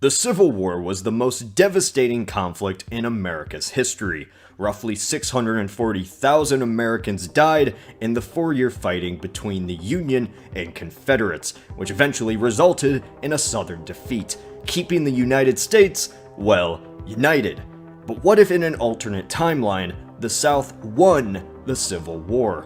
The Civil War was the most devastating conflict in America's history. Roughly 640,000 Americans died in the 4-year fighting between the Union and Confederates, which eventually resulted in a Southern defeat, keeping the United States, well, united. But what if in an alternate timeline, the South won the Civil War?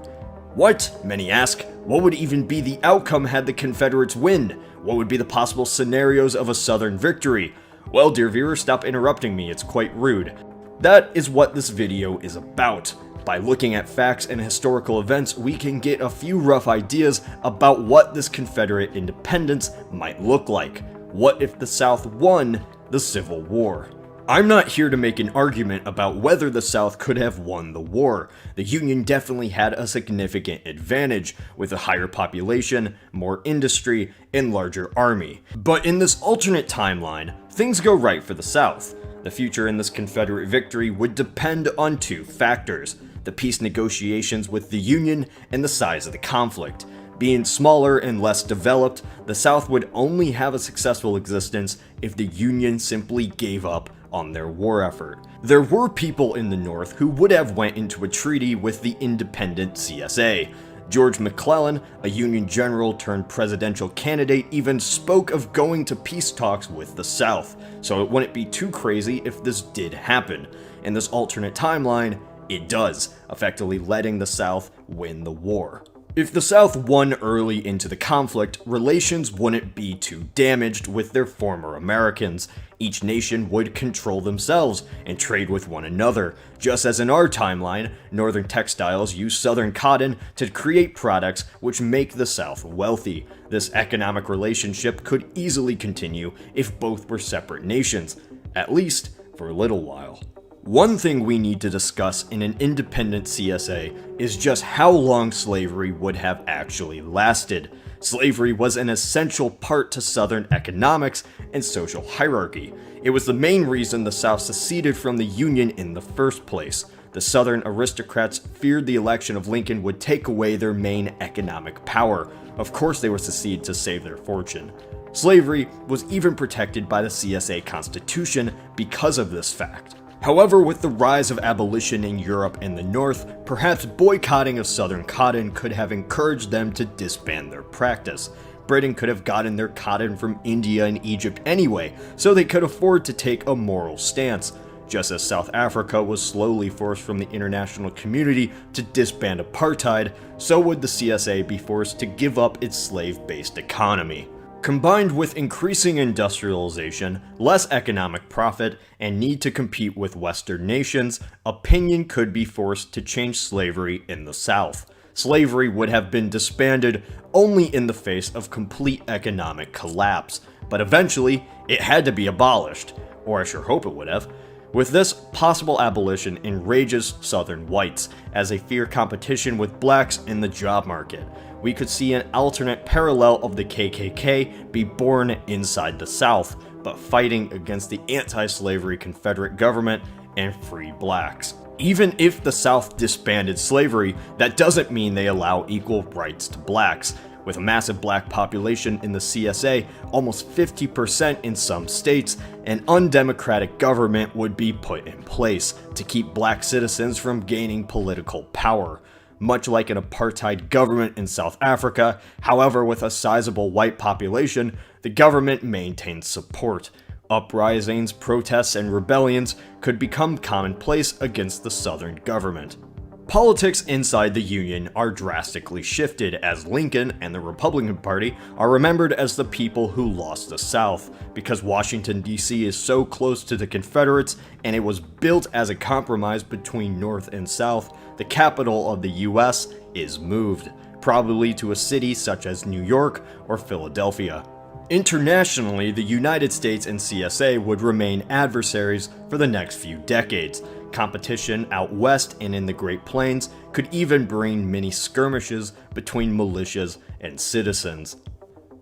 What, many ask, what would even be the outcome had the Confederates win? What would be the possible scenarios of a Southern victory? Well, dear viewer, stop interrupting me, it's quite rude. That is what this video is about. By looking at facts and historical events, we can get a few rough ideas about what this Confederate independence might look like. What if the South won the Civil War? I'm not here to make an argument about whether the South could have won the war. The Union definitely had a significant advantage, with a higher population, more industry, and larger army. But in this alternate timeline, things go right for the South. The future in this Confederate victory would depend on two factors: the peace negotiations with the Union and the size of the conflict. Being smaller and less developed, the South would only have a successful existence if the Union simply gave up on their war effort. There were people in the North who would have went into a treaty with the independent CSA. George McClellan, a Union general turned presidential candidate, even spoke of going to peace talks with the South, so it wouldn't be too crazy if this did happen. In this alternate timeline, it does, effectively letting the South win the war. If the South won early into the conflict, relations wouldn't be too damaged with their former Americans. Each nation would control themselves and trade with one another. Just as in our timeline, Northern textiles use Southern cotton to create products which make the South wealthy. This economic relationship could easily continue if both were separate nations, at least for a little while. One thing we need to discuss in an independent CSA is just how long slavery would have actually lasted. Slavery was an essential part to Southern economics and social hierarchy. It was the main reason the South seceded from the Union in the first place. The Southern aristocrats feared the election of Lincoln would take away their main economic power. Of course they would secede to save their fortune. Slavery was even protected by the CSA Constitution because of this fact. However, with the rise of abolition in Europe and the North, perhaps boycotting of Southern cotton could have encouraged them to disband their practice. Britain could have gotten their cotton from India and Egypt anyway, so they could afford to take a moral stance. Just as South Africa was slowly forced from the international community to disband apartheid, so would the CSA be forced to give up its slave-based economy. Combined with increasing industrialization, less economic profit, and need to compete with Western nations, opinion could be forced to change slavery in the South. Slavery would have been disbanded only in the face of complete economic collapse, but eventually it had to be abolished, or I sure hope it would have. With this, possible abolition enrages Southern whites, as they fear competition with blacks in the job market. We could see an alternate parallel of the KKK be born inside the South, but fighting against the anti-slavery Confederate government and free blacks. Even if the South disbanded slavery, that doesn't mean they allow equal rights to blacks. With a massive black population in the CSA, almost 50% in some states, an undemocratic government would be put in place to keep black citizens from gaining political power. Much like an apartheid government in South Africa, however, with a sizable white population, the government maintains support. Uprisings, protests, and rebellions could become commonplace against the Southern government. Politics inside the Union are drastically shifted as Lincoln and the Republican Party are remembered as the people who lost the South. Because Washington, D.C. is so close to the Confederates and it was built as a compromise between North and South, the capital of the U.S. is moved, probably to a city such as New York or Philadelphia. Internationally, the United States and CSA would remain adversaries for the next few decades. Competition out west and in the Great Plains could even bring mini skirmishes between militias and citizens.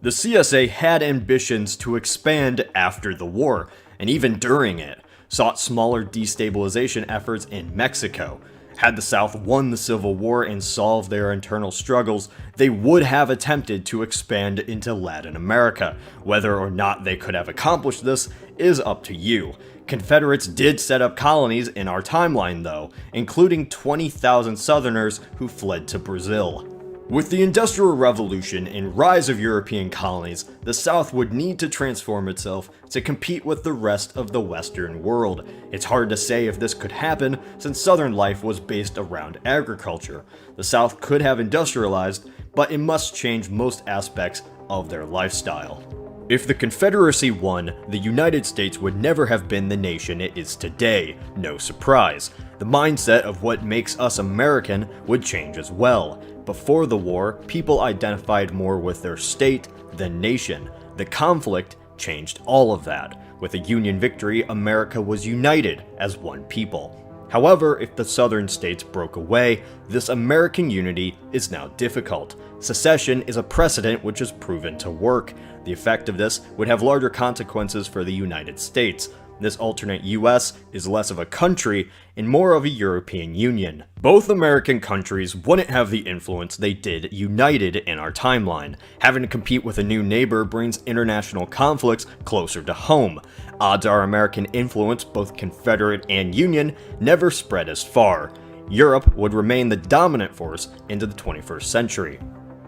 The CSA had ambitions to expand after the war, and even during it, sought smaller destabilization efforts in Mexico. Had the South won the Civil War and solved their internal struggles, they would have attempted to expand into Latin America. Whether or not they could have accomplished this is up to you. Confederates did set up colonies in our timeline though, including 20,000 Southerners who fled to Brazil. With the Industrial Revolution and rise of European colonies, the South would need to transform itself to compete with the rest of the Western world. It's hard to say if this could happen since Southern life was based around agriculture. The South could have industrialized, but it must change most aspects of their lifestyle. If the Confederacy won, the United States would never have been the nation it is today. No surprise. The mindset of what makes us American would change as well. Before the war, people identified more with their state than nation. The conflict changed all of that. With a Union victory, America was united as one people. However, if the southern states broke away, this American unity is now difficult. Secession is a precedent which has proven to work. The effect of this would have larger consequences for the United States. This alternate US is less of a country and more of a European Union. Both American countries wouldn't have the influence they did united in our timeline. Having to compete with a new neighbor brings international conflicts closer to home. Odds are American influence, both Confederate and Union, never spread as far. Europe would remain the dominant force into the 21st century.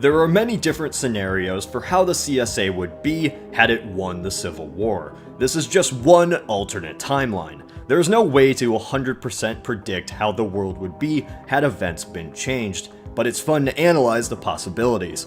There are many different scenarios for how the CSA would be had it won the Civil War. This is just one alternate timeline. There is no way to 100% predict how the world would be had events been changed, but it's fun to analyze the possibilities.